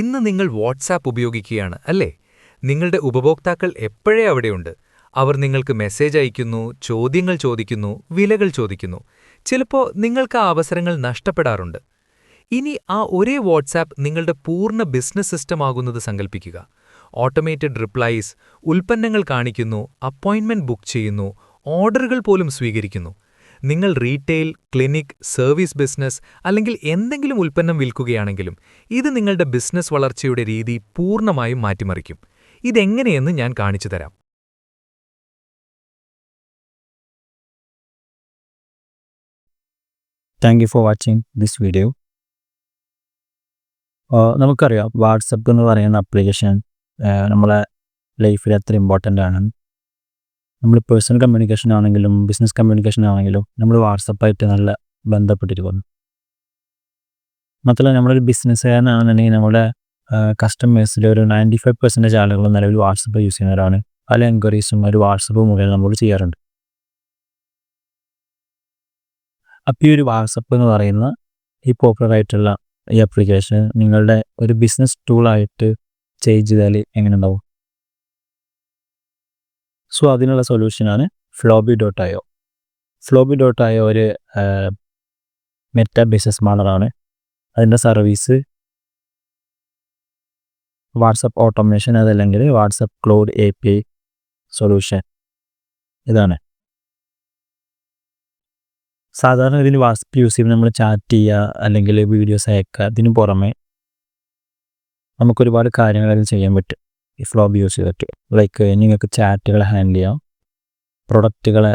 ഇന്ന് നിങ്ങൾ വാട്സാപ്പ് ഉപയോഗിക്കുകയാണ് അല്ലേ? നിങ്ങളുടെ ഉപഭോക്താക്കൾ എപ്പോഴേ അവിടെയുണ്ട്. അവർ നിങ്ങൾക്ക് മെസ്സേജ് അയക്കുന്നു, ചോദ്യങ്ങൾ ചോദിക്കുന്നു, വിലകൾ ചോദിക്കുന്നു. ചിലപ്പോൾ നിങ്ങൾക്ക് ആ അവസരങ്ങൾ നഷ്ടപ്പെടാറുണ്ട്. ഇനി ആ ഒരേ വാട്സാപ്പ് നിങ്ങളുടെ പൂർണ്ണ ബിസിനസ് സിസ്റ്റം ആകുന്നത് സങ്കൽപ്പിക്കുക. ഓട്ടോമേറ്റഡ് റിപ്ലൈസ്, ഉൽപ്പന്നങ്ങൾ കാണിക്കുന്നു, അപ്പോയിന്റ്മെന്റ് ബുക്ക് ചെയ്യുന്നു, ഓർഡറുകൾ പോലും സ്വീകരിക്കുന്നു. നിങ്ങൾ റീറ്റെയിൽ, ക്ലിനിക്, സർവീസ് ബിസിനസ് അല്ലെങ്കിൽ എന്തെങ്കിലും ഉൽപ്പന്നം വിൽക്കുകയാണെങ്കിലും ഇത് നിങ്ങളുടെ ബിസിനസ് വളർച്ചയുടെ രീതി പൂർണ്ണമായും മാറ്റിമറിക്കും. ഇതെങ്ങനെയെന്ന് ഞാൻ കാണിച്ചു തരാം. Thank you for watching this video. നമുക്കറിയാം വാട്സപ്പ് എന്ന് പറയുന്ന ആപ്ലിക്കേഷൻ നമ്മളെ ലൈഫിൽ എത്ര ഇമ്പോർട്ടൻ്റ് ആണ്. നമ്മൾ പേഴ്സണൽ കമ്മ്യൂണിക്കേഷൻ ആണെങ്കിലും ബിസിനസ് കമ്മ്യൂണിക്കേഷൻ ആണെങ്കിലും നമ്മൾ വാട്സപ്പായിട്ട് നല്ല ബന്ധപ്പെട്ടിരിക്കുന്നു. മാത്രമല്ല നമ്മളൊരു ബിസിനസ്സുകാരനാണെന്നുണ്ടെങ്കിൽ നമ്മുടെ കസ്റ്റമേഴ്സിൽ ഒരു 95% ആളുകൾ നിലവിൽ വാട്സപ്പ് യൂസ് ചെയ്യുന്നവരാണ്. പല എൻക്വയറീസും ഒരു വാട്സപ്പ് മുഖേന നമ്മൾ ചെയ്യാറുണ്ട്. അപ്പോൾ ഈ ഒരു വാട്സപ്പ് എന്ന് പറയുന്ന ഈ പോപ്പുലറായിട്ടുള്ള ഈ ആപ്ലിക്കേഷൻ നിങ്ങളുടെ ഒരു ബിസിനസ് ടൂളായിട്ട് ചേഞ്ച് ചെയ്താൽ എങ്ങനെ ഉണ്ടാവും? സോ അതിനുള്ള സൊല്യൂഷനാണ് Flobi.io. Flobi.io ഒരു മെറ്റ ബിസിനസ് മോഡലാണ്. അതിൻ്റെ സർവീസ് വാട്സപ്പ് ഓട്ടോമേഷൻ, അതല്ലെങ്കിൽ വാട്സപ്പ് ക്ലൗഡ് API സൊല്യൂഷൻ. ഇതാണ് സാധാരണ ഇതിൽ വാട്സപ്പ് യൂസ് ചെയ്യുമ്പോൾ നമ്മൾ ചാറ്റ് ചെയ്യുക അല്ലെങ്കിൽ വീഡിയോസ് അയക്കുക. ഇതിന് പുറമെ നമുക്കൊരുപാട് കാര്യങ്ങൾ അതിൽ ചെയ്യാൻ പറ്റും ഈ Flobi യൂസ് ചെയ്തിട്ട്. ലൈക്ക് നിങ്ങൾക്ക് ചാറ്റുകൾ ഹാൻഡിൽ ചെയ്യാം, പ്രൊഡക്റ്റുകളെ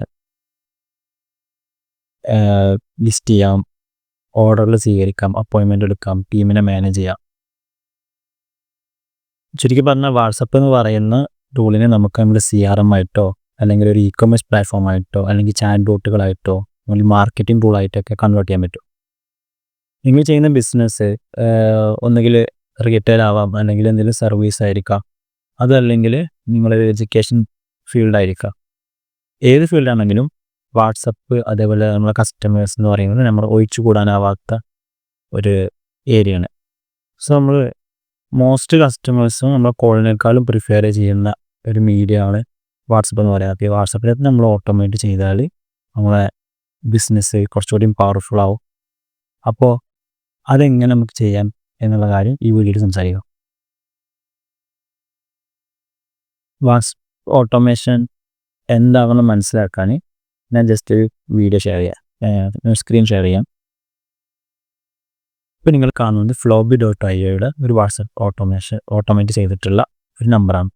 ലിസ്റ്റ് ചെയ്യാം, ഓർഡറുകൾ സ്വീകരിക്കാം, അപ്പോയിൻമെൻ്റ് എടുക്കാം, ടീമിനെ മാനേജ് ചെയ്യാം. ചുരുക്കി പറഞ്ഞാൽ വാട്സപ്പ് എന്ന് പറയുന്ന ടൂളിനെ നമുക്ക് നമ്മുടെ CRM ആയിട്ടോ അല്ലെങ്കിൽ ഒരു ഇ-കൊമേഴ്സ് പ്ലാറ്റ്ഫോമായിട്ടോ അല്ലെങ്കിൽ ചാറ്റ് ബോട്ടുകളായിട്ടോ അല്ലെങ്കിൽ മാർക്കറ്റിംഗ് ടൂളായിട്ടൊക്കെ കൺവേർട്ട് ചെയ്യാൻ പറ്റും. നിങ്ങൾ ചെയ്യുന്ന ബിസിനസ് ഒന്നുകിൽ റീറ്റെയിൽ ആവാം, അല്ലെങ്കിൽ എന്തെങ്കിലും സർവീസ് ആയിരിക്കാം, അതല്ലെങ്കിൽ നിങ്ങളൊരു എഡ്യൂക്കേഷൻ ഫീൽഡായിരിക്കാം. ഏത് ഫീൽഡാണെങ്കിലും വാട്സപ്പ് അതേപോലെ നമ്മളെ കസ്റ്റമേഴ്സ് എന്ന് പറയുന്നത് നമ്മൾ ഒഴിച്ചു കൂടാനാവാത്ത ഒരു ഏരിയയാണ്. സോ നമ്മൾ മോസ്റ്റ് കസ്റ്റമേഴ്സും നമ്മളെ കോളിനേക്കാളും പ്രിഫർ ചെയ്യുന്ന ഒരു മീഡിയ ആണ് വാട്സപ്പ് എന്ന് പറയുന്നത്. അപ്പോൾ ഈ വാട്സപ്പിനകത്ത് നമ്മൾ ഓട്ടോമേറ്റ് ചെയ്താൽ നമ്മളെ ബിസിനസ് കുറച്ചുകൂടി പവർഫുൾ ആവും. അപ്പോൾ അതെങ്ങനെ നമുക്ക് ചെയ്യാം എന്നുള്ള കാര്യം ഈ വീഡിയോയിൽ സംസാരിക്കാം. വാട്സപ്പ് ഓട്ടോമേഷൻ എന്താണെന്ന് മനസ്സിലാക്കാൻ ഞാൻ ജസ്റ്റ് ഒരു വീഡിയോ ഷെയർ ചെയ്യാം, സ്ക്രീൻ ഷെയർ ചെയ്യാം. ഇപ്പോൾ നിങ്ങൾ കാണുന്നത് Flobi.ioയുടെ ഒരു വാട്സപ്പ് ഓട്ടോമേറ്റ് ചെയ്തിട്ടുള്ള ഒരു നമ്പറാണ്.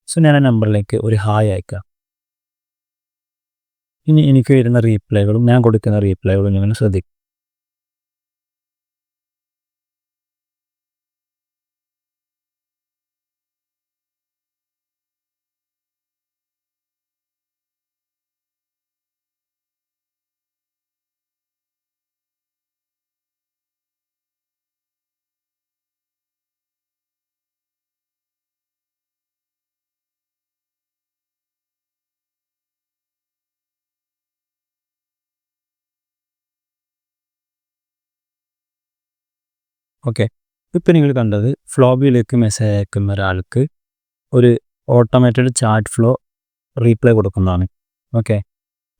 സോ ഞാൻ ആ നമ്പറിലേക്ക് ഒരു ഹായ് അയക്കാം. ഇനി എനിക്ക് വരുന്ന റീപ്ലൈകളും ഞാൻ കൊടുക്കുന്ന റീപ്ലൈകളും നിങ്ങൾ ശ്രദ്ധിക്കും. ഓക്കെ, ഇപ്പോൾ നിങ്ങൾ കണ്ടത് Flobiയിലേക്ക് മെസ്സേജ് അയക്കുന്ന ഒരാൾക്ക് ഒരു ഓട്ടോമേറ്റഡ് ചാറ്റ് ഫ്ലോ റീപ്ലൈ കൊടുക്കുന്നതാണ്. ഓക്കെ,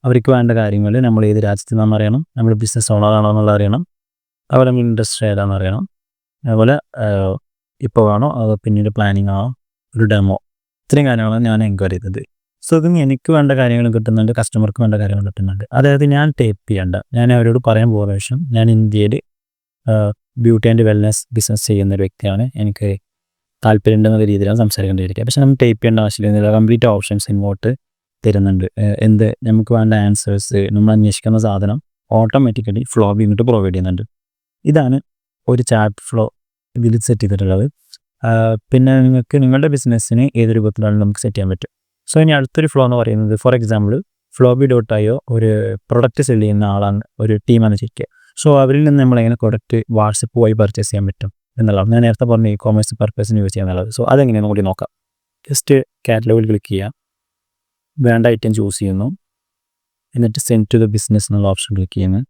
അവർക്ക് വേണ്ട കാര്യങ്ങൾ നമ്മൾ ഏത് രാജ്യത്ത് നിന്നാണെന്ന് അറിയണം, നമ്മൾ ബിസിനസ് ഓണറാണോ എന്നുള്ളത് അറിയണം, അതുപോലെ നമ്മൾ ഇൻഡസ്ട്രി ഏതാണെന്ന് അറിയണം, അതുപോലെ ഇപ്പോൾ വേണോ അതോ പിന്നീട് പ്ലാനിങ് ആണോ, ഒരു ഡെമോ, ഇത്രയും കാര്യങ്ങളാണ് ഞാൻ എൻക്വയറി ചെയ്തത്. സോ ഇതിന് എനിക്ക് വേണ്ട കാര്യങ്ങൾ കിട്ടുന്നുണ്ട്, കസ്റ്റമർക്ക് വേണ്ട കാര്യങ്ങൾ കിട്ടുന്നുണ്ട്. അതായത് ഞാൻ ടൈപ്പ് ചെയ്യേണ്ട, ഞാൻ അവരോട് പറയാൻ പോകുന്ന ശേഷം ഞാൻ ഇന്ത്യയിൽ ബ്യൂട്ടി ആൻഡ് വെൽനെസ് ബിസിനസ് ചെയ്യുന്ന ഒരു വ്യക്തിയാണ്, എനിക്ക് താല്പര്യമുണ്ടെന്നുള്ള രീതിയിലാണ് സംസാരിക്കേണ്ടിയിരിക്കുക. പക്ഷേ നമ്മൾ ടൈപ്പ് ചെയ്യേണ്ട ആവശ്യമില്ല, കംപ്ലീറ്റ് ഓപ്ഷൻസ് ഇങ്ങോട്ട് തരുന്നുണ്ട്. എന്ത് നമുക്ക് വേണ്ട ആൻസേഴ്സ്, നമ്മൾ അന്വേഷിക്കുന്ന സാധനം ഓട്ടോമാറ്റിക്കലി Flobi ഇങ്ങോട്ട് പ്രൊവൈഡ് ചെയ്യുന്നുണ്ട്. ഇതാണ് ഒരു ചാറ്റ് ഫ്ലോ ഇതിൽ സെറ്റ് ചെയ്തിട്ടുള്ളത്. പിന്നെ നിങ്ങൾക്ക് നിങ്ങളുടെ ബിസിനസ്സിന് ഏത് രൂപത്തിലാണ് നമുക്ക് സെറ്റ് ചെയ്യാൻ പറ്റും. സോ ഇനി അടുത്തൊരു ഫ്ലോ എന്ന് പറയുന്നത്, ഫോർ എക്സാമ്പിൾ Flobi.io ഒരു പ്രൊഡക്റ്റ് സെല് ചെയ്യുന്ന ആളാണ്, ഒരു ടീമാണ് ശരിക്കും. സോ അവരിൽ നിന്ന് നമ്മൾ എങ്ങനെ പ്രൊഡക്റ്റ് വാട്സപ്പ് വഴി പർച്ചേസ് ചെയ്യാൻ പറ്റും എന്നുള്ളതാണ്. ഞാൻ നേരത്തെ പറഞ്ഞ ഇ-കൊമേഴ്സ് പർപ്പസിന് യൂസ് ചെയ്യാന്നുള്ളത്. സോ അതെങ്ങനെയാണ് കൂടി നോക്കാം. ജസ്റ്റ് കാറ്റലോഗിൽ ക്ലിക്ക് ചെയ്യുക, വേണ്ട ഐറ്റം ചൂസ് ചെയ്യുന്നു, എന്നിട്ട് സെൻഡ് ടു ദ ബിസിനസ് എന്നുള്ള ഓപ്ഷൻ ക്ലിക്ക് ചെയ്യുന്നു.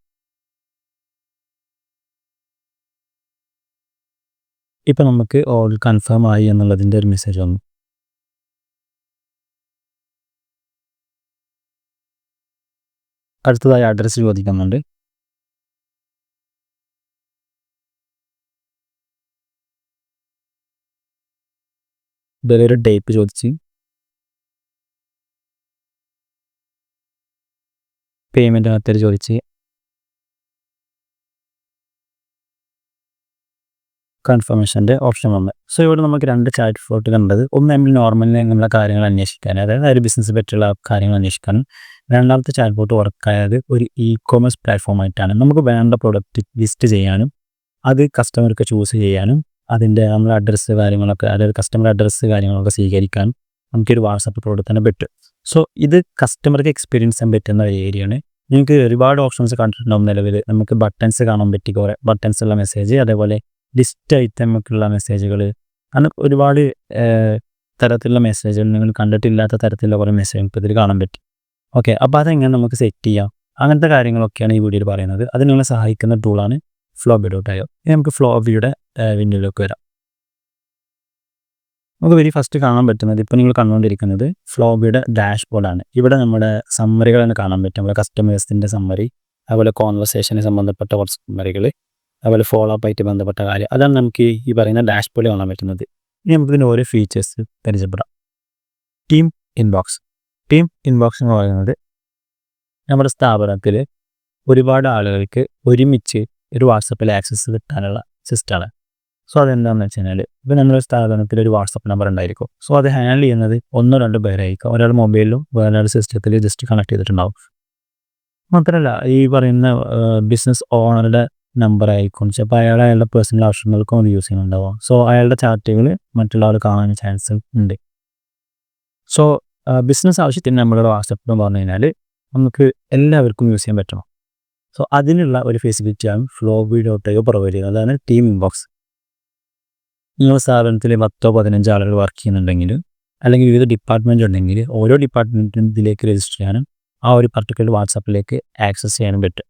ഇപ്പം നമുക്ക് ഓൾ കൺഫേം ആയി എന്നുള്ളതിൻ്റെ ഒരു മെസ്സേജ് വന്നു. അടുത്തതായി അഡ്രസ്സ് ചോദിക്കുന്നുണ്ട്. ഡെലിവറി ഡേറ്റ് ചോദിച്ച്, പേയ്മെൻറ്റ് മെത്തേഡ് ചോദിച്ച്, കൺഫർമേഷൻ്റെ ഓപ്ഷൻ വന്ന്. സോ ഇവിടെ നമുക്ക് 2 ചാറ്റ് ബോട്ട് കണ്ടത്. ഒന്ന് നമ്മൾ നോർമലി നമ്മളെ കാര്യങ്ങൾ അന്വേഷിക്കാൻ, അതായത് ഒരു ബിസിനസ് പറ്റിയുള്ള കാര്യങ്ങൾ അന്വേഷിക്കാനും. രണ്ടാമത്തെ ചാറ്റ് ബോട്ട് വർക്കായത് ഒരു ഇ-കൊമേഴ്സ് പ്ലാറ്റ്ഫോം ആയിട്ടാണ്. നമുക്ക് വേണ്ട പ്രൊഡക്റ്റ് ലിസ്റ്റ് ചെയ്യാനും അത് കസ്റ്റമർക്ക് ചൂസ് ചെയ്യാനും അതിൻ്റെ നമ്മുടെ അഡ്രസ്സ് കാര്യങ്ങളൊക്കെ, അതായത് കസ്റ്റമർ അഡ്രസ്സ് കാര്യങ്ങളൊക്കെ സ്വീകരിക്കാനും നമുക്കൊരു വാട്സപ്പ് പ്രൊഡക്റ്റ് തന്നെ പറ്റും. സോ ഇത് കസ്റ്റമർക്ക് എക്സ്പീരിയൻസ് ചെയ്യാൻ പറ്റുന്ന ഒരു ഏരിയയാണ്. നിങ്ങൾക്ക് ഒരുപാട് ഓപ്ഷൻസ് കണ്ടിട്ടുണ്ടാവും നിലവിൽ. നമുക്ക് ബട്ടൺസ് കാണാൻ പറ്റി, കുറേ ബട്ടൺസ് ഉള്ള മെസ്സേജ്, അതേപോലെ ലിസ്റ്റ് ഐറ്റമൊക്കെയുള്ള മെസ്സേജുകൾ, അങ്ങനെ ഒരുപാട് തരത്തിലുള്ള മെസ്സേജുകൾ, നിങ്ങൾ കണ്ടിട്ടില്ലാത്ത തരത്തിലുള്ള കുറേ മെസ്സേജ് ഇപ്പോൾ ഇതിൽ കാണാൻ പറ്റും. ഓക്കെ, അപ്പോൾ അതെങ്ങനെ നമുക്ക് സെറ്റ് ചെയ്യാം, അങ്ങനത്തെ കാര്യങ്ങളൊക്കെയാണ് ഈ വീഡിയോയിൽ പറയുന്നത്. അത് നിങ്ങളെ സഹായിക്കുന്ന ടൂളാണ് Flowy.io. ഇനി നമുക്ക് ഫ്ലോബിയുടെ വിൻഡോയിലേക്ക് വരാം. നമുക്ക് വെരി ഫസ്റ്റ് കാണാൻ പറ്റുന്നത്, ഇപ്പോൾ നിങ്ങൾ കണ്ടുകൊണ്ടിരിക്കുന്നത് ഫ്ലോബിയുടെ ഡാഷ്ബോർഡാണ്. ഇവിടെ നമ്മുടെ സമ്മറികളാണ് കാണാൻ പറ്റും. നമ്മുടെ കസ്റ്റമേഴ്സിൻ്റെ സമ്മറി, അതുപോലെ കോൺവെർസേഷന് സംബന്ധപ്പെട്ട കുറച്ച് സമ്മറികൾ, അതുപോലെ ഫോളോ അപ്പ് ആയിട്ട് ബന്ധപ്പെട്ട കാര്യം, അതാണ് നമുക്ക് ഈ പറയുന്ന ഡാഷ്ബോർഡിൽ കാണാൻ പറ്റുന്നത്. ഇനി നമുക്കിതിന് ഓരോ ഫീച്ചേഴ്സ് പരിചയപ്പെടാം. Team inbox. ടീം ഇൻബോക്സ് എന്ന് പറയുന്നത് നമ്മുടെ സ്ഥാപനത്തിൽ ഒരുപാട് ആളുകൾക്ക് ഒരുമിച്ച് ഒരു വാട്സപ്പിൽ ആക്സസ് കിട്ടാനുള്ള സിസ്റ്റമാണ്. സോ അതെന്താണെന്ന് വെച്ച് കഴിഞ്ഞാൽ, ഇപ്പോൾ നമ്മുടെ സ്ഥാപനത്തിൽ ഒരു വാട്സപ്പ് നമ്പർ ഉണ്ടായിരിക്കും. സോ അത് ഹാൻഡിൽ ചെയ്യുന്നത് 1-2 പേരായിരിക്കും. ഒരാൾ മൊബൈലിലും വേറൊരാൾ സിസ്റ്റത്തിൽ ജസ്റ്റ് കണക്ട് ചെയ്തിട്ടുണ്ടാവും. മാത്രമല്ല ഈ പറയുന്ന ബിസിനസ് ഓണറുടെ നമ്പർ ആയിരിക്കും. ചിലപ്പോൾ അയാളുടെ പേഴ്സണൽ ആവശ്യങ്ങൾക്കും അത് യൂസ് ചെയ്യുന്നുണ്ടാവും. സോ അയാളുടെ ചാറ്റുകൾ മറ്റുള്ള ആൾ കാണാൻ ചാൻസ് ഉണ്ട്. സോ ബിസിനസ് ആവശ്യത്തിന് നമ്മളുടെ വാട്സപ്പ് എന്ന് പറഞ്ഞു കഴിഞ്ഞാൽ നമുക്ക് എല്ലാവർക്കും യൂസ് ചെയ്യാൻ പറ്റണം. സോ അതിനുള്ള ഒരു ഫെസിലിറ്റിയാണ് Flowy.io പ്രൊവൈഡ് ചെയ്യുന്നത്. അതാണ് ടീം ഇൻബോക്സ്. നിങ്ങളുടെ സ്ഥാപനത്തിൽ 10-15 ആളുകൾ വർക്ക് ചെയ്യുന്നുണ്ടെങ്കിൽ, അല്ലെങ്കിൽ വിവിധ ഡിപ്പാർട്ട്മെൻറ്റ് ഉണ്ടെങ്കിൽ, ഓരോ ഡിപ്പാർട്ട്മെൻറ്റിനും ഇതിലേക്ക് രജിസ്റ്റർ ചെയ്യാനും ആ ഒരു പർട്ടിക്കുലർ വാട്സാപ്പിലേക്ക് ആക്സസ് ചെയ്യാനും പറ്റും.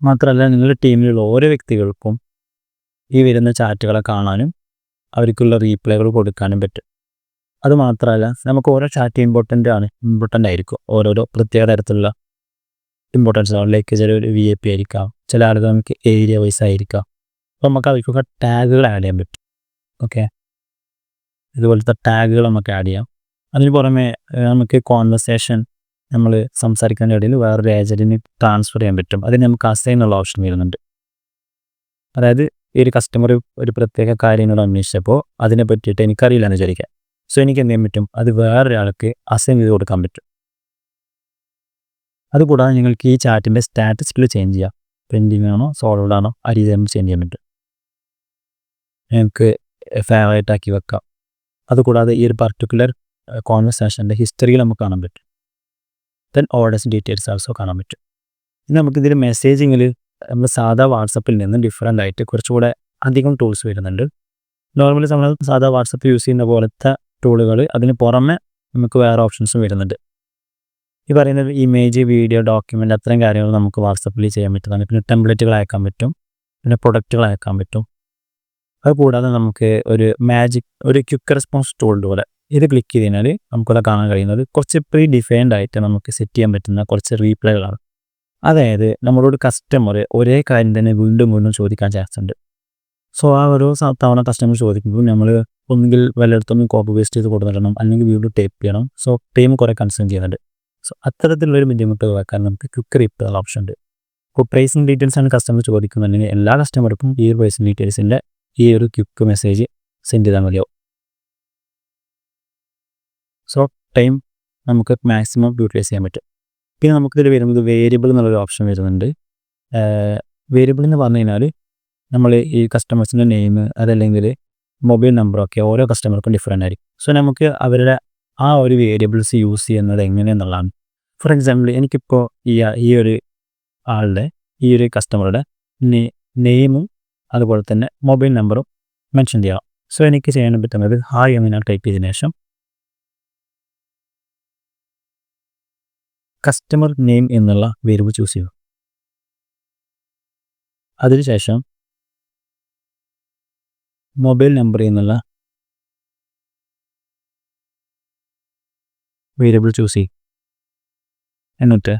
മാത്രമല്ല നിങ്ങളുടെ ടീമിലുള്ള ഓരോ വ്യക്തികൾക്കും ഈ വരുന്ന ചാറ്റുകളെ കാണാനും അവർക്കുള്ള റീപ്ലൈകൾ കൊടുക്കാനും പറ്റും. അതുമാത്രമല്ല നമുക്ക് ഓരോ ചാറ്റ് ഇമ്പോർട്ടൻ്റ് ആയിരിക്കും. ഓരോരോ പ്രത്യേക തരത്തിലുള്ള ഇമ്പോർട്ടൻസ് ആണ്. ലൈക്ക് ചില ഒരു VIP ആയിരിക്കാം, ചില ആളുകൾ നമുക്ക് ഏരിയ വൈസ് ആയിരിക്കാം. അപ്പോൾ നമുക്ക് അവർക്കൊക്കെ ടാഗുകൾ ആഡ് ചെയ്യാൻ പറ്റും. ഓക്കെ, ഇതുപോലത്തെ ടാഗുകൾ നമുക്ക് ആഡ് ചെയ്യാം. അതിന് പുറമെ നമുക്ക് കോൺവെർസേഷൻ നമ്മൾ സംസാരിക്കുന്നതിൻ്റെ ഇടയിൽ വേറൊരു ഏജൻറ്റിന് ട്രാൻസ്ഫർ ചെയ്യാൻ പറ്റും. അതിന് നമുക്ക് അസൈൻ എന്നുള്ള ഓപ്ഷൻ വരുന്നുണ്ട്. അതായത് ഈ ഒരു കസ്റ്റമർ ഒരു പ്രത്യേക കാര്യങ്ങൾ അന്വേഷിച്ചപ്പോൾ അതിനെ പറ്റിയിട്ട് എനിക്കറിയില്ല എന്ന് വിചാരിക്കാം. സോ എനിക്ക് എന്ത് ചെയ്യാൻ പറ്റും, അത് വേറൊരാൾക്ക് അസൈൻ ചെയ്ത് കൊടുക്കാൻ പറ്റും. അതുകൂടാതെ നിങ്ങൾക്ക് ഈ ചാറ്റിൻ്റെ സ്റ്റാറ്റസിൽ ചേഞ്ച് ചെയ്യാം. പെൻഡിങ് ആണോ സോൾവ്ഡ് ആണോ ആ രീതിയിൽ നമുക്ക് ചേഞ്ച് ചെയ്യാൻ പറ്റും. നമുക്ക് ഫേവറേറ്റ് ആക്കി വെക്കാം. അതുകൂടാതെ ഈ ഒരു പർട്ടിക്കുലർ കോൺവെർസേഷൻ്റെ ഹിസ്റ്ററിയിൽ നമുക്ക് കാണാൻ പറ്റും. ദെൻ ഓർഡേഴ്സ് ഡീറ്റെയിൽസ് ആൾസോ കാണാൻ പറ്റും. ഇനി നമുക്കിതിൽ മെസ്സേജിങ്ങിൽ നമ്മൾ സാധാ വാട്സപ്പിൽ നിന്ന് ഡിഫറൻ്റ് ആയിട്ട് കുറച്ചുകൂടെ അധികം ടൂൾസ് വരുന്നുണ്ട്. നോർമലി നമ്മൾ സാധാ വാട്സപ്പ് യൂസ് ചെയ്യുന്ന പോലത്തെ ടൂളുകൾ, അതിന് പുറമെ നമുക്ക് വേറെ ഓപ്ഷൻസും വരുന്നുണ്ട്. ഈ പറയുന്ന ഇമേജ്, വീഡിയോ, ഡോക്യുമെൻ്റ് അത്രയും കാര്യങ്ങൾ നമുക്ക് വാട്സപ്പിൽ ചെയ്യാൻ പറ്റുന്നതാണ്. പിന്നെ ടെംപ്ലേറ്റുകൾ അയക്കാൻ പറ്റും, പിന്നെ പ്രൊഡക്റ്റുകൾ അയക്കാൻ പറ്റും. അതുകൂടാതെ നമുക്ക് ഒരു ക്വിക്ക് റെസ്പോൺസ് ടൂൾ പോലെ ഇത് ക്ലിക്ക് ചെയ്ത് കഴിഞ്ഞാൽ നമുക്കത് കാണാൻ കഴിയുന്നത് കുറച്ച് പ്രീ ഡിഫൈൻഡ് ആയിട്ട് നമുക്ക് സെറ്റ് ചെയ്യാൻ പറ്റുന്ന കുറച്ച് റീപ്ലൈകളാണ്. അതായത് നമ്മളോട് കസ്റ്റമർ ഒരേ കാര്യം തന്നെ വീണ്ടും വീണ്ടും ചോദിക്കാൻ ചാൻസ് ഉണ്ട്. സോ ആ ഓരോ തവണ കസ്റ്റമർ ചോദിക്കുമ്പോൾ നമ്മൾ ഒന്നുകിൽ വല്ലയിടത്തൊന്നും കോപ്പി പേസ്റ്റ് ചെയ്ത് കൊടുത്തിടണം, അല്ലെങ്കിൽ വീണ്ടും ടൈപ്പ് ചെയ്യണം. സോ ടൈം കുറേ കൺസ്യൂം ചെയ്യുന്നുണ്ട്. സോ അത്തരത്തിലുള്ളൊരു ബുദ്ധിമുട്ട് ഒഴിവാക്കാൻ നമുക്ക് ക്വിക്ക് റീപ്ലൈ ഓപ്ഷൻ ഉണ്ട്. ഇപ്പോൾ പ്രൈസിങ് ഡീറ്റെയിൽസ് ആണ് കസ്റ്റമർ ചോദിക്കുന്നുണ്ടെങ്കിൽ എല്ലാ കസ്റ്റമർക്കും ഈ ഒരു പ്രൈസിങ് ഡീറ്റെയിൽസിൻ്റെ ഈ ഒരു ക്വിക്ക് മെസ്സേജ് സെൻഡ് ചെയ്താൽ മതിയാവും. സോ ടൈം നമുക്ക് മാക്സിമം യൂട്ടിലൈസ് ചെയ്യാൻ പറ്റും. പിന്നെ നമുക്കിതിൽ വരുന്നത് വേരിയബിൾ എന്നുള്ളൊരു ഓപ്ഷൻ വരുന്നുണ്ട്. വേരിയബിൾ എന്ന് പറഞ്ഞു കഴിഞ്ഞാൽ നമ്മൾ ഈ കസ്റ്റമേഴ്സിൻ്റെ നെയിം, അതല്ലെങ്കിൽ മൊബൈൽ നമ്പറൊക്കെ ഓരോ കസ്റ്റമർക്കും ഡിഫറൻ്റ് ആയിരിക്കും. സോ നമുക്ക് അവരുടെ ആ ഒരു വേരിയബിൾസ് യൂസ് ചെയ്യുന്നത് എങ്ങനെയെന്നുള്ളതാണ്. ഫോർ എക്സാമ്പിൾ എനിക്കിപ്പോൾ ഈ ഒരു ആളുടെ, ഈ ഒരു കസ്റ്റമറുടെ നെയിമും അതുപോലെ തന്നെ മൊബൈൽ നമ്പറും മെൻഷൻ ചെയ്യണം. സോ എനിക്ക് ചെയ്യാൻ പറ്റുന്നത് ഹായ് എന്ന് ഞാൻ ടൈപ്പ് ചെയ്തതിനു ശേഷം കസ്റ്റമർ നെയിം എന്നുള്ള വേരിയബിൾ ചൂസ് ചെയ്യുക. അതിനുശേഷം മൊബൈൽ നമ്പറിൽ നിന്നുള്ള വേരിയബിൾ ചൂസ് ചെയ്യും. എന്നിട്ട്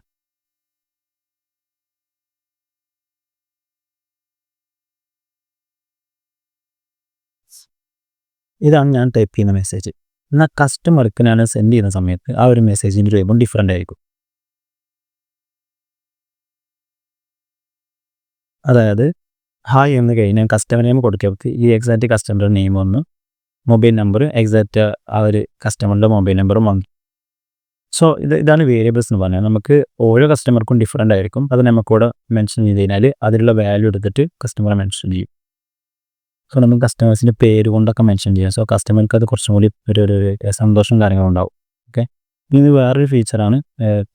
ഇതാണ് ഞാൻ ടൈപ്പ് ചെയ്യുന്ന മെസ്സേജ്. എന്നാൽ കസ്റ്റമർക്ക് ഞാൻ സെൻഡ് ചെയ്യുന്ന സമയത്ത് ആ ഒരു മെസ്സേജിൻ്റെ രൂപം ഡിഫറൻ്റ് ആയിരിക്കും. അതായത് ഹായ് എന്ന് കഴിഞ്ഞാൽ കസ്റ്റമർ നെയിം കൊടുക്കുക. ഈ എക്സാക്റ്റ് കസ്റ്റമറുടെ നെയിം ഒന്ന്, മൊബൈൽ നമ്പർ എക്സാക്റ്റ് ആ ഒരു കസ്റ്റമറിൻ്റെ മൊബൈൽ നമ്പറും വന്നു. സോ ഇതാണ് വേരിയബിൾസ് എന്ന് പറഞ്ഞാൽ നമുക്ക് ഓരോ കസ്റ്റമർക്കും ഡിഫറൻ്റ് ആയിരിക്കും. അത് നമുക്കിവിടെ മെൻഷൻ ചെയ്ത് കഴിഞ്ഞാൽ അതിലുള്ള വാല്യൂ എടുത്തിട്ട് കസ്റ്റമറെ മെൻഷൻ ചെയ്യും. സോ നമുക്ക് കസ്റ്റമേഴ്സിൻ്റെ പേര് കൊണ്ടൊക്കെ മെൻഷൻ ചെയ്യാം. സോ കസ്റ്റമർക്ക് അത് കുറച്ചും കൂടി ഒരു സന്തോഷം കാര്യങ്ങളുണ്ടാവും. ഓക്കെ, ഇനി വേറൊരു ഫീച്ചറാണ്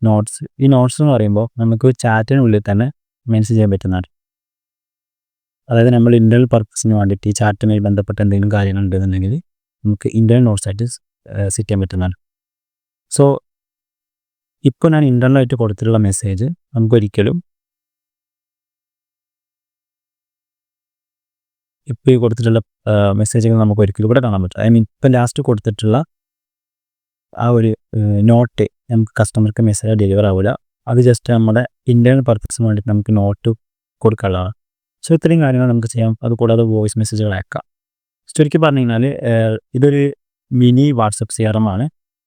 നോട്ട്സ്. ഈ നോട്ട്സ് എന്ന് പറയുമ്പോൾ നമുക്ക് ചാറ്റിനുള്ളിൽ തന്നെ മെൻഷൻ ചെയ്യാൻ പറ്റുന്നതാണ്. അതായത് നമ്മൾ ഇൻ്റർണൽ പർപ്പസിന് വേണ്ടിയിട്ട് ഈ ചാറ്റുമായി ബന്ധപ്പെട്ട എന്തെങ്കിലും കാര്യങ്ങൾ ഉണ്ടെന്നുണ്ടെങ്കിൽ നമുക്ക് ഇൻ്റർണൽ നോട്ട്സ് ആയിട്ട് സെറ്റ് ചെയ്യാൻ പറ്റുന്നതാണ്. സോ ഇപ്പോൾ ഞാൻ ഇൻ്റർണലായിട്ട് കൊടുത്തിട്ടുള്ള മെസ്സേജ് നമുക്കൊരിക്കലും ഇപ്പോൾ ഈ കൊടുത്തിട്ടുള്ള മെസ്സേജുകൾ നമുക്ക് ഒരിക്കലും കൂടെ കാണാൻ പറ്റും. ഐ മീൻ ഇപ്പം ലാസ്റ്റ് കൊടുത്തിട്ടുള്ള ആ ഒരു നോട്ട് നമുക്ക് കസ്റ്റമർക്ക് മെസ്സേജ് ഡെലിവർ ആവില്ല. അത് ജസ്റ്റ് നമ്മുടെ ഇൻ്റർണൽ പർപ്പസിന് വേണ്ടിയിട്ട് നമുക്ക് നോട്ട് കൊടുക്കാനുള്ളതാണ്. സോ ഇത്രയും കാര്യങ്ങൾ നമുക്ക് ചെയ്യാം. അതുകൂടാതെ വോയിസ് മെസ്സേജുകൾ അയക്കാം. ശരിക്കും പറഞ്ഞു കഴിഞ്ഞാൽ ഇതൊരു മിനി വാട്സപ്പ് CRM ആണ്.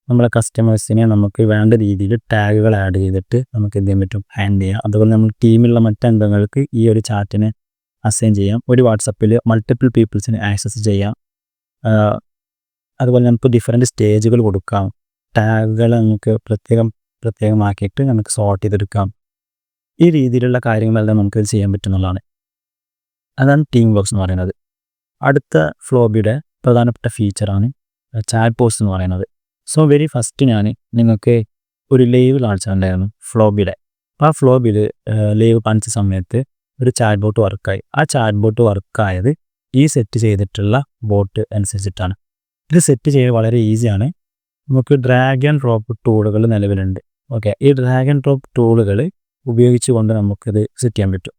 നമ്മളെ കസ്റ്റമേഴ്സിനെ നമുക്ക് വേണ്ട രീതിയിൽ ടാഗുകൾ ആഡ് ചെയ്തിട്ട് നമുക്ക് എന്ത് ചെയ്യാൻ പറ്റും, ഹാൻഡിൽ ചെയ്യാം. അതുപോലെ നമ്മൾ ടീമിലുള്ള മറ്റംഗങ്ങൾക്ക് ഈ ഒരു ചാറ്റിനെ അസൈൻ ചെയ്യാം. ഒരു വാട്സപ്പിൽ മൾട്ടിപ്പിൾ പീപ്പിൾസിന് ആക്സസ് ചെയ്യാം. അതുപോലെ നമുക്ക് ഡിഫറെൻറ്റ് സ്റ്റേജുകൾ കൊടുക്കാം. ടാഗുകൾ നമുക്ക് പ്രത്യേകമാക്കിയിട്ട് നമുക്ക് സോർട്ട് ചെയ്തെടുക്കാം. ഈ രീതിയിലുള്ള കാര്യങ്ങളെല്ലാം നമുക്ക് ചെയ്യാൻ പറ്റുന്നതാണ്. അതാണ് ടീം വർക്ക്സ് എന്ന് പറയുന്നത്. അടുത്ത ഫ്ലോബിയുടെ പ്രധാനപ്പെട്ട ഫീച്ചറാണ് ചാറ്റ് ബോക്സ് എന്ന് പറയുന്നത്. സോ വെരി ഫസ്റ്റ് ഞാൻ നിങ്ങൾക്ക് ഒരു ലൈവ് കാണിച്ചിട്ടുണ്ടായിരുന്നു ഫ്ലോബിയുടെ. അപ്പോൾ ആ ഫ്ലോബിൽ ലൈവ് കാണിച്ച സമയത്ത് ഒരു ചാറ്റ് ബോട്ട് വർക്കായി. ആ ചാറ്റ് ബോട്ട് വർക്കായത് ഈ സെറ്റ് ചെയ്തിട്ടുള്ള ബോട്ട് അനുസരിച്ചിട്ടാണ്. ഇത് സെറ്റ് ചെയ്യാൻ വളരെ ഈസിയാണ്. നമുക്ക് ഡ്രാഗ് ആൻഡ് ഡ്രോപ്പ് ടൂളുകൾ നിലവിലുണ്ട്. ഓക്കെ, ഈ ഡ്രാഗ് ആൻഡ് ഡ്രോപ്പ് ടൂളുകൾ ഉപയോഗിച്ചുകൊണ്ട് നമുക്കിത് സെറ്റ് ചെയ്യാൻ പറ്റും.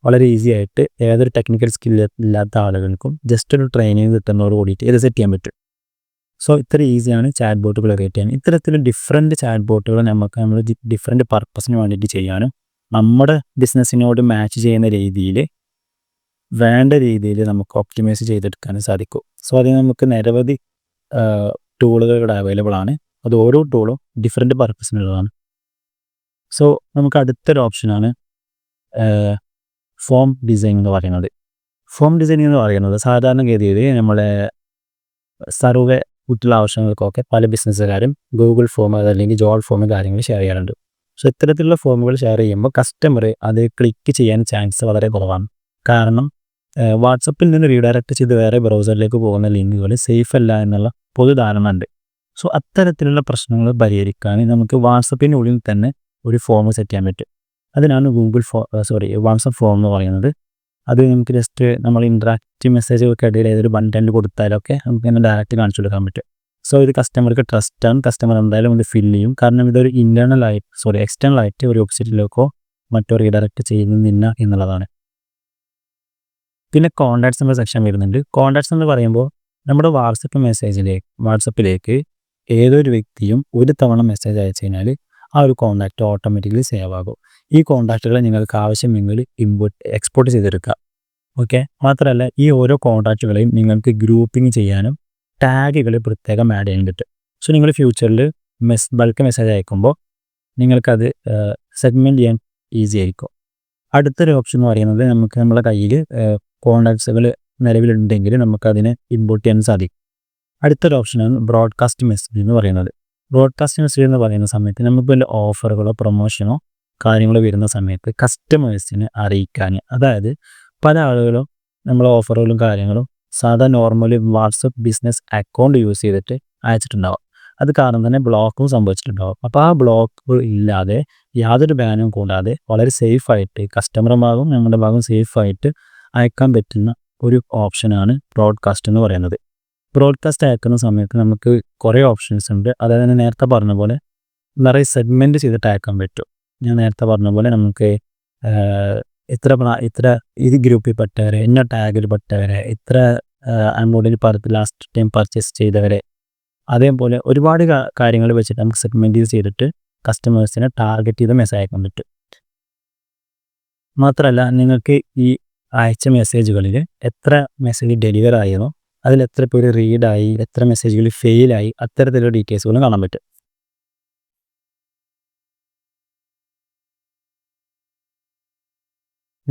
വളരെ ഈസി ആയിട്ട് ഏതൊരു ടെക്നിക്കൽ സ്കില്ല് ഇല്ലാത്ത ആളുകൾക്കും ജസ്റ്റ് ഒരു ട്രെയിനിങ് കിട്ടുന്നതോട് കൂടിയിട്ട് ഇത് സെറ്റ് ചെയ്യാൻ പറ്റും. സോ ഇത്ര ഈസിയാണ് ചാറ്റ് ബോട്ടുകൾ ക്രിയേറ്റ് ചെയ്യാൻ. ഇത്തരത്തിൽ ഡിഫറെൻറ്റ് ചാറ്റ് ബോട്ടുകൾ നമ്മൾ ഡിഫറെൻറ്റ് പർപ്പസിന് വേണ്ടിയിട്ട് ചെയ്യാനും നമ്മുടെ ബിസിനസ്സിനോട് മാച്ച് ചെയ്യുന്ന രീതിയിൽ വേണ്ട രീതിയിൽ നമുക്ക് ഒപ്റ്റിമൈസ് ചെയ്തെടുക്കാനും സാധിക്കും. സോ അതിന് നമുക്ക് നിരവധി ടൂളുകൾ ഇവിടെ അവൈലബിൾ ആണ്. അത് ഓരോ ടൂളും ഡിഫറെൻറ്റ് പർപ്പസിനുള്ളതാണ്. സോ നമുക്ക് അടുത്തൊരു ഓപ്ഷനാണ് ഫോം ഡിസൈൻ എന്ന് പറയുന്നത്. ഫോം ഡിസൈൻ എന്ന് പറയുന്നത് സാധാരണഗതിയിൽ നമ്മളെ സർവേ മറ്റുള്ള ആവശ്യങ്ങൾക്കൊക്കെ പല ബിസിനസ്സുകാരും ഗൂഗിൾ ഫോം അതല്ലെങ്കിൽ ജോൾ ഫോം കാര്യങ്ങൾ ഷെയർ ചെയ്യാറുണ്ട്. സോ ഇത്തരത്തിലുള്ള ഫോമുകൾ ഷെയർ ചെയ്യുമ്പോൾ കസ്റ്റമർ അത് ക്ലിക്ക് ചെയ്യാൻ ചാൻസ് വളരെ കുറവാണ്. കാരണം വാട്സപ്പിൽ നിന്ന് റീഡയറക്റ്റ് ചെയ്ത് വേറെ ബ്രൗസറിലേക്ക് പോകുന്ന ലിങ്കുകൾ സേഫ് അല്ല എന്നുള്ള പൊതുധാരണ ഉണ്ട്. സോ അത്തരത്തിലുള്ള പ്രശ്നങ്ങൾ പരിഹരിക്കാൻ നമുക്ക് വാട്സപ്പിനുള്ളിൽ തന്നെ ഒരു ഫോം സെറ്റ് ചെയ്യാൻ പറ്റും. അതിനാണ് വാട്സപ്പ് ഫോം എന്ന് പറയുന്നത്. അത് നമുക്ക് ജസ്റ്റ് നമ്മൾ ഇൻട്രാക്റ്റീവ് മെസ്സേജൊക്കെ ഇടയിൽ ഏതൊരു ബട്ടണിൽ കൊടുത്താലൊക്കെ നമുക്ക് തന്നെ ഡയറക്റ്റ് കാണിച്ചു കൊടുക്കാൻ പറ്റും. സോ ഇത് കസ്റ്റമർക്ക് ട്രസ്റ്റാണ്. കസ്റ്റമർ എന്തായാലും ഇത് ഫില്ല് ചെയ്യും. കാരണം ഇതൊരു എക്സ്റ്റേണൽ ആയിട്ട് ഒരു വെബ്സൈറ്റിലേക്കോ മറ്റോ റീഡയറക്റ്റ് ചെയ്യുന്നില്ല എന്നുള്ളതാണ്. പിന്നെ കോൺടാക്ട്സ് എന്ന സെക്ഷൻ വരുന്നുണ്ട്. കോൺടാക്ട്സ് എന്ന് പറയുമ്പോൾ നമ്മുടെ വാട്സപ്പിലേക്ക് ഏതൊരു വ്യക്തിയും ഒരു തവണ മെസ്സേജ് അയച്ചു കഴിഞ്ഞാൽ ആ ഒരു കോൺടാക്റ്റ് ഓട്ടോമാറ്റിക്കലി സേവ് ആകും. ഈ കോൺടാക്റ്റുകളെ നിങ്ങൾക്ക് ആവശ്യമെങ്കിൽ എക്സ്പോർട്ട് ചെയ്തെടുക്കുക. ഓക്കെ, മാത്രമല്ല ഈ ഓരോ കോൺടാക്റ്റുകളെയും നിങ്ങൾക്ക് ഗ്രൂപ്പിംഗ് ചെയ്യാനും ടാഗുകൾ പ്രത്യേകം ആഡ് ചെയ്യാൻ പറ്റും. സോ നിങ്ങൾ ഫ്യൂച്ചറിൽ ബൾക്ക് മെസ്സേജ് അയക്കുമ്പോൾ നിങ്ങൾക്കത് സെഗ്മെൻറ്റ് ചെയ്യാൻ ഈസി ആയിരിക്കും. അടുത്തൊരു ഓപ്ഷൻ എന്ന് പറയുന്നത് നമുക്ക് നമ്മുടെ കയ്യിൽ കോൺടാക്ട്സുകൾ നിലവിലുണ്ടെങ്കിൽ നമുക്കതിനെ ഇമ്പോർട്ട് ചെയ്യാൻ സാധിക്കും. അടുത്തൊരു ഓപ്ഷനാണ് ബ്രോഡ്കാസ്റ്റ് മെസ്സേജ് എന്ന് പറയുന്നത്. ബ്രോഡ്കാസ്റ്റ് മെസ്സേജ് എന്ന് പറയുന്ന സമയത്ത് നമുക്ക് വല്ല ഓഫറുകളോ പ്രൊമോഷനോ കാര്യങ്ങളോ വരുന്ന സമയത്ത് കസ്റ്റമേഴ്സിനെ അറിയിക്കാൻ, അതായത് പല ആളുകളും നമ്മൾ ഓഫറുകളും കാര്യങ്ങളും normally WhatsApp business account use ചെയ്തിട്ട് അയച്ചിട്ടുണ്ടാവും. അത് കാരണം തന്നെ ബ്ലോക്കും സംഭവിച്ചിട്ടുണ്ടാവും. അപ്പോൾ ആ ബ്ലോക്ക് ഇല്ലാതെ യാതൊരു ബാനും കൂടാതെ വളരെ സേഫായിട്ട് കസ്റ്റമർ ഭാഗവും ഞങ്ങളുടെ ഭാഗവും സേഫായിട്ട് അയക്കാൻ പറ്റുന്ന ഒരു ഓപ്ഷനാണ് ബ്രോഡ്കാസ്റ്റ് എന്ന് പറയുന്നത്. ബ്രോഡ്കാസ്റ്റ് അയക്കുന്ന സമയത്ത് നമുക്ക് കുറേ ഓപ്ഷൻസ് ഉണ്ട്. അതായത് ഞാൻ നേരത്തെ പറഞ്ഞ പോലെ നിറയെ സെഗ്മെൻറ്റ് ചെയ്തിട്ട് അയക്കാൻ പറ്റും. ഞാൻ നേരത്തെ പറഞ്ഞ പോലെ നമുക്ക് ഇത്ര ഇത് ഗ്രൂപ്പിൽ പെട്ടവരെ, ഇന്ന ടാഗിൽ പെട്ടവരെ, ഇത്ര അമൗണ്ടിന് ലാസ്റ്റ് ടൈം പർച്ചേസ് ചെയ്തവരെ, അതേപോലെ ഒരുപാട് കാര്യങ്ങൾ വെച്ചിട്ട് നമുക്ക് സെഗ്മെൻറ്റ് ചെയ്തിട്ട് കസ്റ്റമേഴ്സിനെ ടാർഗറ്റ് ചെയ്ത് മെസ്സേജ് അയക്കാൻ പറ്റും. മാത്രമല്ല നിങ്ങൾക്ക് ഈ അയച്ച മെസ്സേജുകളിൽ എത്ര മെസ്സേജ് ഡെലിവർ ആയെന്നോ, അതിൽ എത്ര പേര് റീഡായി, എത്ര മെസ്സേജുകൾ ഫെയിലായി, അത്തരത്തിലുള്ള ഡീറ്റെയിൽസുകളും കാണാൻ പറ്റും.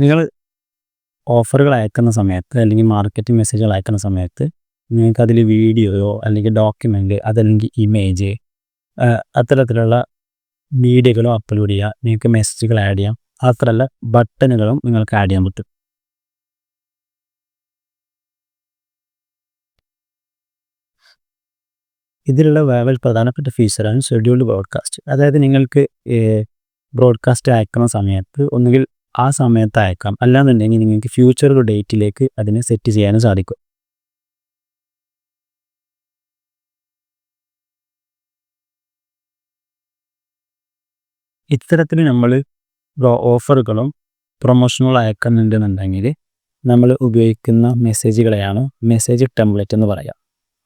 നിങ്ങൾ ഓഫറുകൾ അയക്കുന്ന സമയത്ത് അല്ലെങ്കിൽ മാർക്കറ്റിംഗ് മെസ്സേജുകൾ അയക്കുന്ന സമയത്ത് നിങ്ങൾക്ക് അതിൽ വീഡിയോയോ അല്ലെങ്കിൽ ഡോക്യുമെൻ്റ് അതല്ലെങ്കിൽ ഇമേജ് അത്തരത്തിലുള്ള മീഡിയകളോ അപ്ലോഡ് ചെയ്യുക. നിങ്ങൾക്ക് മെസ്സേജുകൾ ആഡ് ചെയ്യാം. മാത്രമല്ല ബട്ടണുകളും നിങ്ങൾക്ക് ആഡ് ചെയ്യാൻ പറ്റും. ഇതിലുള്ള വേറെ പ്രധാനപ്പെട്ട ഫീച്ചറാണ് ഷെഡ്യൂൾഡ് ബ്രോഡ്കാസ്റ്റ്. അതായത് നിങ്ങൾക്ക് ബ്രോഡ്കാസ്റ്റ് അയക്കുന്ന സമയത്ത് ഒന്നുകിൽ ആ സമയത്ത് അയക്കാം, അല്ലാന്നുണ്ടെങ്കിൽ നിങ്ങൾക്ക് ഫ്യൂച്ചർ ഡേറ്റിലേക്ക് അതിനെ സെറ്റ് ചെയ്യാനും സാധിക്കും. ഇത്തരത്തിൽ നമ്മൾ ഓഫറുകളും പ്രൊമോഷനുകളും അയക്കുന്നുണ്ടെന്നുണ്ടെങ്കിൽ നമ്മൾ ഉപയോഗിക്കുന്ന മെസ്സേജുകളെയാണ് മെസ്സേജ് ടെംപ്ലേറ്റ് എന്ന് പറയുക.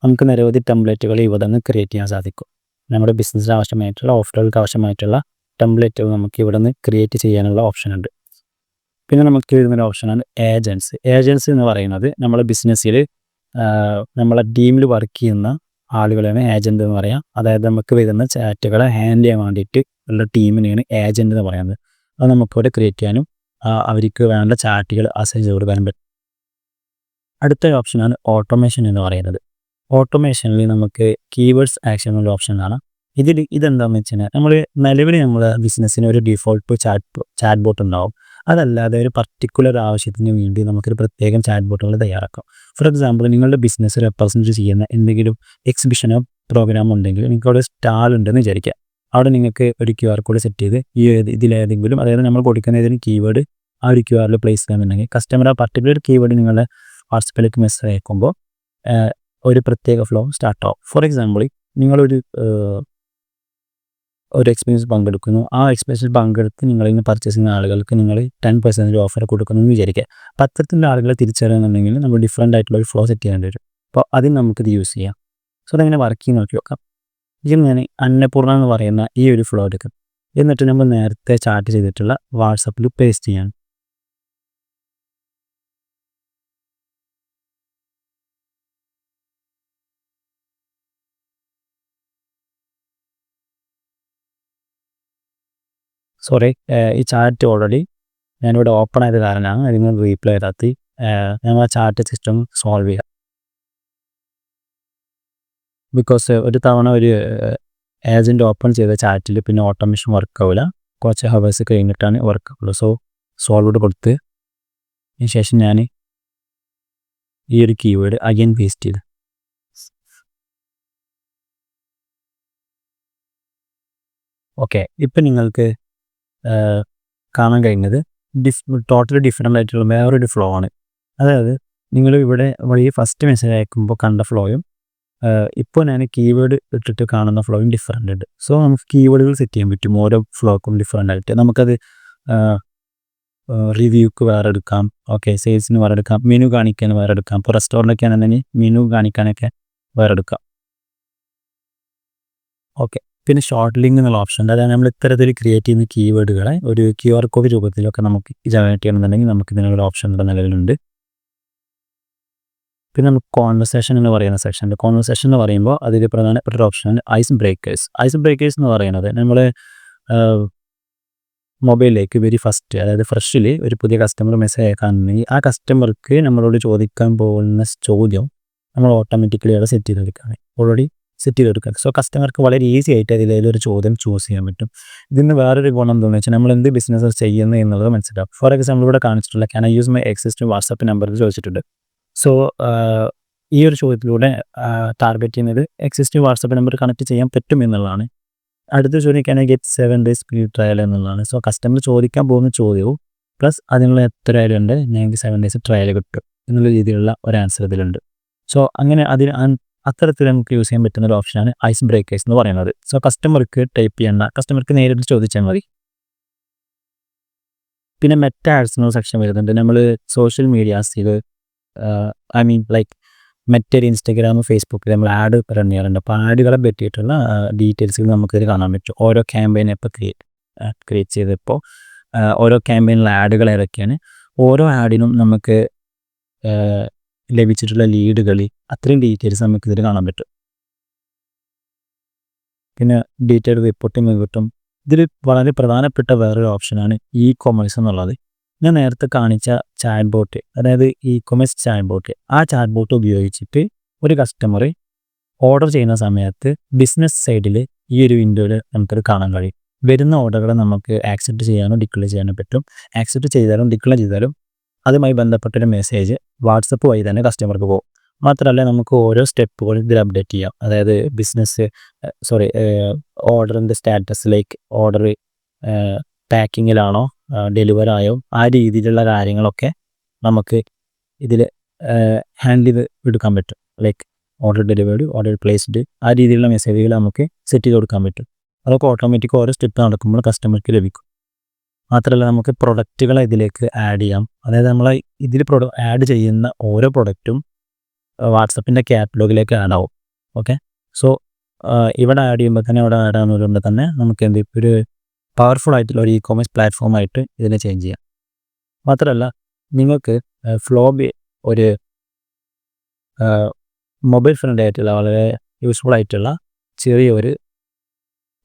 നമുക്ക് നിരവധി ടെംപ്ലേറ്റുകൾ ഇവിടെ നിന്ന് ക്രിയേറ്റ് ചെയ്യാൻ സാധിക്കും. നമ്മുടെ ബിസിനസ്സിന് ആവശ്യമായിട്ടുള്ള ഓഫറുകൾക്ക് ആവശ്യമായിട്ടുള്ള ടെംപ്ലേറ്റുകൾ നമുക്ക് ഇവിടെ നിന്ന് ക്രിയേറ്റ് ചെയ്യാനുള്ള ഓപ്ഷൻ ഉണ്ട്. പിന്നെ നമുക്ക് വരുന്നൊരു ഓപ്ഷനാണ് ഏജൻസ്. ഏജൻസ് എന്ന് പറയുന്നത് നമ്മുടെ ബിസിനസ്സിൽ നമ്മളെ ടീമിൽ വർക്ക് ചെയ്യുന്ന ആളുകളെയാണ് ഏജൻ്റ് എന്ന് പറയാം. അതായത് നമുക്ക് വരുന്ന ചാറ്റുകളെ ഹാൻഡിൽ ചെയ്യാൻ വേണ്ടിയിട്ട് ഉള്ള ടീമിനെയാണ് ഏജൻ്റ് എന്ന് പറയുന്നത്. അത് നമുക്കിവിടെ ക്രിയേറ്റ് ചെയ്യാനും അവർക്ക് വേണ്ട ചാറ്റുകൾ അസൈൻ ചെയ്ത് കൊടുക്കാനും പറ്റും. അടുത്ത ഓപ്ഷനാണ് ഓട്ടോമേഷൻ എന്ന് പറയുന്നത്. ഓട്ടോമേഷനിൽ നമുക്ക് കീവേഡ്സ് ആക്ഷൻ എന്നുള്ള ഓപ്ഷൻ കാണാം. ഇതെന്താണെന്ന് വെച്ച് കഴിഞ്ഞാൽ നമ്മൾ നിലവിൽ നമ്മുടെ ബിസിനസ്സിന് ഒരു ഡിഫോൾട്ട് ചാറ്റ് ബോട്ട് ഉണ്ടാവും. അതല്ലാതെ ഒരു പർട്ടിക്കുലർ ആവശ്യത്തിന് വേണ്ടി നമുക്കൊരു പ്രത്യേകം ചാറ്റ് ബോട്ടുകൾ തയ്യാറാക്കാം. ഫോർ എക്സാമ്പിൾ നിങ്ങളുടെ ബിസിനസ് റെപ്രസെൻറ്റ് ചെയ്യുന്ന എന്തെങ്കിലും എക്സിബിഷനോ പ്രോഗ്രാമോ ഉണ്ടെങ്കിൽ നിങ്ങൾക്ക് അവിടെ സ്റ്റാൾ ഉണ്ടെന്ന് വിചാരിക്കുക. അവിടെ നിങ്ങൾക്ക് ഒരു QR കോഡ് സെറ്റ് ചെയ്ത് ഇതിലേതെങ്കിലും, അതായത് നമ്മൾ കൊടുക്കുന്ന ഏതെങ്കിലും കീവേഡ് ആ ഒരു QR പ്ലേസ് ചെയ്യാന്നുണ്ടെങ്കിൽ കസ്റ്റമർ ആ പർട്ടിക്കുലർ കീവേഡ് നിങ്ങളുടെ വാട്സപ്പിലേക്ക് മെസ്സേജ് അയക്കുമ്പോൾ ഒരു പ്രത്യേക ഫ്ലോ സ്റ്റാർട്ടാവും. ഫോർ എക്സാമ്പിൾ നിങ്ങളൊരു എക്സ്പീരിയൻസ് പങ്കെടുക്കുന്നു. ആ എക്സ്പീരിയൻസ് പങ്കെടുത്ത് നിങ്ങളിൽ നിന്ന് പർച്ചേസ് ചെയ്യുന്ന ആളുകൾക്ക് നിങ്ങൾ 10% ഓഫർ കൊടുക്കുന്നു എന്ന് വിചാരിക്കുക. അപ്പോൾ അത്തരത്തിലുള്ള ആളുകളെ തിരിച്ചറിയുന്നുണ്ടെങ്കിൽ നമ്മൾ ഡിഫറൻ്റ് ആയിട്ടുള്ള ഒരു ഫ്ലോ സെറ്റ് ചെയ്യേണ്ടി വരും. അപ്പോൾ അതിന് നമുക്കിത് യൂസ് ചെയ്യാം. സോ അതെങ്ങനെ വർക്ക് ചെയ്ത് നോക്കി നോക്കാം. ഇതിൽ ഞാൻ അന്നപൂർണ എന്ന് പറയുന്ന ഈ ഒരു ഫ്ലോ എടുക്കും. എന്നിട്ട് നമ്മൾ നേരത്തെ ചാറ്റ് ചെയ്തിട്ടുള്ള വാട്സപ്പിൽ പേസ്റ്റ് ചെയ്യാം. സോറി, ഈ ചാറ്റ് ഓൾറെഡി ഞാനിവിടെ ഓപ്പൺ ആയത് കാരണമാണ് അതിന് റീപ്ലൈ ചെയ്താത്തി. ഞങ്ങൾ ആ ചാറ്റ് സിസ്റ്റം സോൾവ് ചെയ്യാം. ബിക്കോസ് ഒരു തവണ ഒരു ഏജൻറ്റ് ഓപ്പൺ ചെയ്ത ചാറ്റിൽ പിന്നെ ഓട്ടോമേഷൻ വർക്ക് ആവില്ല. കുറച്ച് ഹവേഴ്സ് കഴിഞ്ഞിട്ടാണ് വർക്ക് ആവുള്ളൂ. സോ സോൾവ്ഡ് കൊടുത്ത് അതിന് ശേഷം ഞാൻ ഈ ഒരു കീവേഡ് അഗൈൻ പേസ്റ്റ് ചെയ്ത് ഓക്കെ. ഇപ്പം നിങ്ങൾക്ക് കാണാൻ കഴിയുന്നത് ടോട്ടലി ഡിഫറെൻ്റ് ആയിട്ടുള്ള വേറൊരു ഫ്ലോ ആണ്. അതായത് നിങ്ങൾ ഇവിടെ ഈ ഫസ്റ്റ് മെസ്സേജ് അയക്കുമ്പോൾ കണ്ട ഫ്ലോയും ഇപ്പോൾ ഞാൻ കീവേഡ് ഇട്ടിട്ട് കാണുന്ന ഫ്ലോയും ഡിഫറെൻ്റ് ഉണ്ട്. സോ നമുക്ക് കീവേഡുകൾ സെറ്റ് ചെയ്യാൻ പറ്റും ഓരോ ഫ്ലോക്കും ഡിഫറെൻ്റ് ആയിട്ട്. നമുക്കത് റിവ്യൂക്ക് വേറെ എടുക്കാം, ഓക്കെ, സെയിൽസിന് വേറെ എടുക്കാം, മെനു കാണിക്കാൻ വേറെ എടുക്കാം. ഇപ്പോൾ റെസ്റ്റോറൻറ്റൊക്കെ ആണെന്നുണ്ടെങ്കിൽ മെനു കാണിക്കാനൊക്കെ വേറെ എടുക്കാം. ഓക്കെ. പിന്നെ ഷോർട്ട് ലിങ്ക് എന്നുള്ള ഓപ്ഷൻ ഉണ്ട്. അതായത് നമ്മൾ ഇത്തരത്തിൽ ക്രിയേറ്റ് ചെയ്യുന്ന കീവേഡുകളെ ഒരു QR കോഡ് രൂപത്തിലൊക്കെ നമുക്ക് ജനറേറ്റ് ചെയ്യണമെന്നുണ്ടെങ്കിൽ നമുക്ക് ഇതിനുള്ള ഓപ്ഷൻ ഇവിടെ നിലവിലുണ്ട്. പിന്നെ നമുക്ക് കോൺവെർസേഷൻ എന്ന് പറയുന്ന സെക്ഷനുണ്ട്. കോൺവെർസേഷൻ എന്ന് പറയുമ്പോൾ അതിൽ പ്രധാനപ്പെട്ട ഒരു ഓപ്ഷനാണ് ഐസ് ബ്രേക്കേഴ്സ്. ഐസ് ബ്രേക്കേഴ്സ് എന്ന് പറയുന്നത് നമ്മൾ മൊബൈലിലേക്ക് വെരി ഫസ്റ്റ്, അതായത് ഫ്രഷിൽ ഒരു പുതിയ കസ്റ്റമർ മെസ്സേജ് അയക്കാനുണ്ടെങ്കിൽ ആ കസ്റ്റമർക്ക് നമ്മളോട് ചോദിക്കാൻ പോകുന്ന ചോദ്യം നമ്മൾ ഓട്ടോമാറ്റിക്കലി അവിടെ സെറ്റ് ചെയ്തെടുക്കുകയാണ്, ഓൾറെഡി സെറ്റ് ചെയ്തെടുക്കുക. സോ കസ്റ്റമർക്ക് വളരെ ഈസി ആയിട്ട് അതിലൊരു ചോദ്യം ചൂസ് ചെയ്യാൻ പറ്റും. ഇതിന് വേറൊരു ഗുണം എന്താണെന്ന് വെച്ചാൽ നമ്മൾ എന്ത് ബിസിനസ് ചെയ്യുന്നത് എന്നുള്ളത് മനസ്സിലാവും. ഫോർ എക്സാമ്പിൾ ഇവിടെ കാണിച്ചിട്ടുള്ള can I use my existing WhatsApp number ചോദിച്ചിട്ടുണ്ട്. സോ ഈ ഒരു ചോദ്യത്തിലൂടെ ടാർഗറ്റ് ചെയ്യുന്നത് എക്സിസ്റ്റിംഗ് വാട്സാപ്പ് നമ്പർ കണക്ട് ചെയ്യാൻ പറ്റും എന്നുള്ളതാണ്. അടുത്ത ചോദ്യം can I get 7 days free trial എന്നുള്ളതാണ്. സോ കസ്റ്റമർ ചോദിക്കാൻ പോകുന്ന ചോദ്യവും പ്ലസ് അതിനുള്ള എത്ര ഉണ്ട് ഞങ്ങൾക്ക് 7 days ട്രയൽ കിട്ടും എന്നുള്ള രീതിയിലുള്ള ഒരു ആൻസർ ഇതിലുണ്ട്. സോ അങ്ങനെ അത്തരത്തിൽ നമുക്ക് യൂസ് ചെയ്യാൻ പറ്റുന്ന ഒരു ഓപ്ഷനാണ് ഐസ് ബ്രേക്കേഴ്സ് എന്ന് പറയുന്നത്. സോ കസ്റ്റമർക്ക് ടൈപ്പ് ചെയ്യേണ്ട, കസ്റ്റമർക്ക് നേരിട്ട് ചോദിച്ചാൽ മതി. പിന്നെ മെറ്റ ആഡ്സ് എന്നൊരു സെക്ഷൻ വരുന്നുണ്ട്. നമ്മൾ സോഷ്യൽ മീഡിയാസിൽ ഐ മീൻ ലൈക്ക് മറ്റൊരു ഇൻസ്റ്റഗ്രാം, ഫേസ്ബുക്കിൽ നമ്മൾ ആഡ് റൺ ചെയ്യാറുണ്ട്. അപ്പോൾ ആഡുകളെ പറ്റിയിട്ടുള്ള ഡീറ്റെയിൽസുകൾ നമുക്കിതിൽ കാണാൻ പറ്റും. ഓരോ ക്യാമ്പയിൻ ഇപ്പോൾ ക്രിയേറ്റ് ചെയ്തപ്പോൾ ഓരോ ക്യാമ്പയിനിലെ ആഡുകൾ ഏതൊക്കെയാണ്, ഓരോ ആഡിനും നമുക്ക് ലഭിച്ചിട്ടുള്ള ലീഡുകൾ, അത്രയും ഡീറ്റെയിൽസ് നമുക്കിതിൽ കാണാൻ പറ്റും. പിന്നെ ഡീറ്റെയിൽ റിപ്പോർട്ടിങ് കിട്ടും. ഇതിൽ വളരെ പ്രധാനപ്പെട്ട വേറൊരു ഓപ്ഷനാണ് ഇ കൊമേഴ്സ് എന്നുള്ളത്. ഞാൻ നേരത്തെ കാണിച്ച ചാറ്റ് ബോട്ട്, അതായത് ഇ കൊമേഴ്സ് ചാറ്റ് ബോട്ട്, ആ ചാറ്റ് ബോട്ട് ഉപയോഗിച്ചിട്ട് ഒരു കസ്റ്റമർ ഓർഡർ ചെയ്യുന്ന സമയത്ത് ബിസിനസ് സൈഡിൽ ഈ ഒരു വിൻഡോയിൽ നമുക്കത് കാണാൻ കഴിയും. വരുന്ന ഓർഡറുകൾ നമുക്ക് ആക്സെപ്റ്റ് ചെയ്യാനോ ഡിക്ലെയർ ചെയ്യാനോ പറ്റും. ആക്സെപ്റ്റ് ചെയ്താലും ഡിക്ലെയർ ചെയ്താലും അതുമായി ബന്ധപ്പെട്ടൊരു മെസ്സേജ് വാട്സപ്പ് വഴി തന്നെ കസ്റ്റമർക്ക് പോകും. മാത്രമല്ല നമുക്ക് ഓരോ സ്റ്റെപ്പുകൾ ഇതിൽ അപ്ഡേറ്റ് ചെയ്യാം. അതായത് ഓർഡറിൻ്റെ സ്റ്റാറ്റസ്, ലൈക്ക് ഓർഡർ പാക്കിങ്ങിലാണോ ഡെലിവർ ആയോ, ആ രീതിയിലുള്ള കാര്യങ്ങളൊക്കെ നമുക്ക് ഇതിൽ ഹാൻഡിൽ ചെയ്ത് എടുക്കാൻ പറ്റും. Like order delivered, order placed, ആ രീതിയിലുള്ള മെസ്സേജുകൾ നമുക്ക് സെറ്റ് ചെയ്ത് കൊടുക്കാൻ പറ്റും. അതൊക്കെ ഓട്ടോമാറ്റിക് ഓരോ സ്റ്റെപ്പ് നടക്കുമ്പോൾ കസ്റ്റമർക്ക് ലഭിക്കും. മാത്രമല്ല നമുക്ക് പ്രൊഡക്റ്റുകളെ ഇതിലേക്ക് ആഡ് ചെയ്യാം. അതായത് നമ്മൾ ഇതിൽ ആഡ് ചെയ്യുന്ന ഓരോ പ്രൊഡക്റ്റും വാട്സപ്പിൻ്റെ കാറ്റലോഗിലേക്ക് ആഡ് ആവും. ഓക്കെ, സോ ഇവിടെ ആഡ് ചെയ്യുമ്പോൾ തന്നെ അവിടെ ആഡ് ആകുന്നതുകൊണ്ട് തന്നെ നമുക്ക് ഒരു പവർഫുൾ ആയിട്ടുള്ള ഒരു ഇ കൊമേഴ്സ് പ്ലാറ്റ്ഫോമായിട്ട് ഇതിനെ ചേഞ്ച് ചെയ്യാം. മാത്രമല്ല നിങ്ങൾക്ക് ഫ്ലോബി ഒരു മൊബൈൽ ഫ്രണ്ട്ലി ആയിട്ടുള്ള വളരെ യൂസ്ഫുൾ ആയിട്ടുള്ള ചെറിയൊരു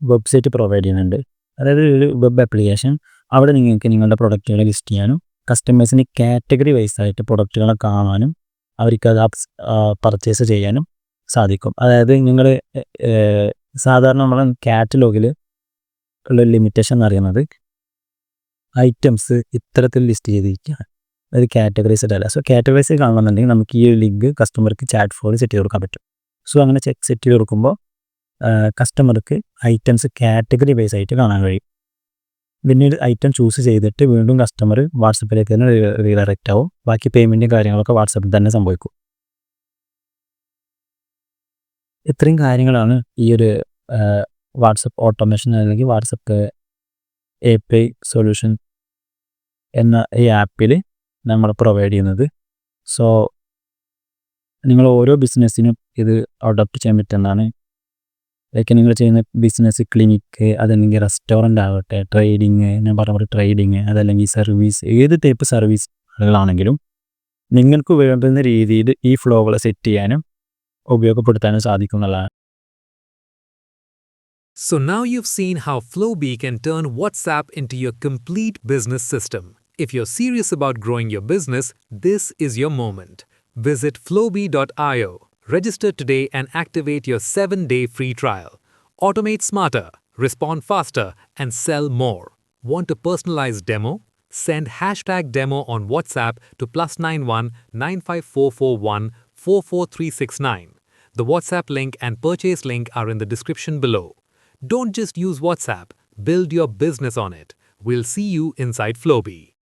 വെബ്സൈറ്റ് പ്രൊവൈഡ് ചെയ്യുന്നുണ്ട്. അതായത് ഒരു വെബ് ആപ്ലിക്കേഷൻ. അവിടെ നിങ്ങൾക്ക് നിങ്ങളുടെ പ്രൊഡക്റ്റുകളെ ലിസ്റ്റ് ചെയ്യാനും കസ്റ്റമേഴ്സിന് കാറ്റഗറി വൈസ് ആയിട്ട് പ്രൊഡക്റ്റുകളെ കാണാനും അവർക്കത് പർച്ചേസ് ചെയ്യാനും സാധിക്കും. അതായത് നിങ്ങൾ സാധാരണ നമ്മൾ കാറ്റലോഗിൽ ഉള്ള ലിമിറ്റേഷൻ എന്ന് പറയുന്നത് ഐറ്റംസ് ഇത്തരത്തിൽ ലിസ്റ്റ് ചെയ്തിരിക്കുകയാണ്, അത് കാറ്റഗറൈസ്ഡ് അല്ല. സോ കാറ്റഗറൈസ് കാണണമെന്നുണ്ടെങ്കിൽ നമുക്ക് ഈ ഒരു ലിങ്ക് കസ്റ്റമർക്ക് ചാറ്റ് ഫോണിൽ സെറ്റ് ചെയ്ത് കൊടുക്കാൻ പറ്റും. സോ അങ്ങനെ സെറ്റ് ചെയ്ത് കൊടുക്കുമ്പോൾ കസ്റ്റമർക്ക് ഐറ്റംസ് കാറ്റഗറി വൈസ് ആയിട്ട് കാണാൻ കഴിയും. പിന്നീട് ഐറ്റം ചൂസ് ചെയ്തിട്ട് വീണ്ടും കസ്റ്റമർ വാട്സപ്പിലേക്ക് തന്നെ റീഡയറക്റ്റ് ആവും. ബാക്കി പേയ്മെൻറ്റും കാര്യങ്ങളൊക്കെ വാട്സപ്പിൽ തന്നെ സംഭവിക്കും. ഇത്രയും കാര്യങ്ങളാണ് ഈ ഒരു വാട്സപ്പ് ഓട്ടോമേഷൻ അല്ലെങ്കിൽ വാട്സപ്പ് API സൊല്യൂഷൻ എന്ന ഈ ആപ്പിൽ നമ്മൾ പ്രൊവൈഡ് ചെയ്യുന്നത്. സോ നിങ്ങൾ ഓരോ ബിസിനസ്സിനും ഇത് അഡോപ്റ്റ് ചെയ്യാൻ പറ്റുന്നതാണ്. ലൈക്ക് നിങ്ങൾ ചെയ്യുന്ന ബിസിനസ്, ക്ലിനിക്ക്, അതല്ലെങ്കിൽ റെസ്റ്റോറൻ്റ് ആവട്ടെ, ട്രേഡിങ്, ഞാൻ പറഞ്ഞ ട്രേഡിങ്, അതല്ലെങ്കിൽ സർവീസ്, ഏത് ടൈപ്പ് സർവീസുകളാണെങ്കിലും നിങ്ങൾക്ക് വേണ്ടുന്ന രീതിയിൽ ഈ ഫ്ലോകൾ സെറ്റ് ചെയ്യാനും ഉപയോഗപ്പെടുത്താനും സാധിക്കുന്നതാണ്. So now you've seen how Flowbee can turn WhatsApp into your complete business system. If you're serious about growing your business, this is your moment. Visit flowbee.io. Register today and activate your 7-day free trial. Automate smarter, respond faster, and sell more. Want a personalized demo? Send #demo on WhatsApp to +91 95441 44369. The WhatsApp link and purchase link are in the description below. Don't just use WhatsApp, build your business on it. We'll see you inside Flowbee.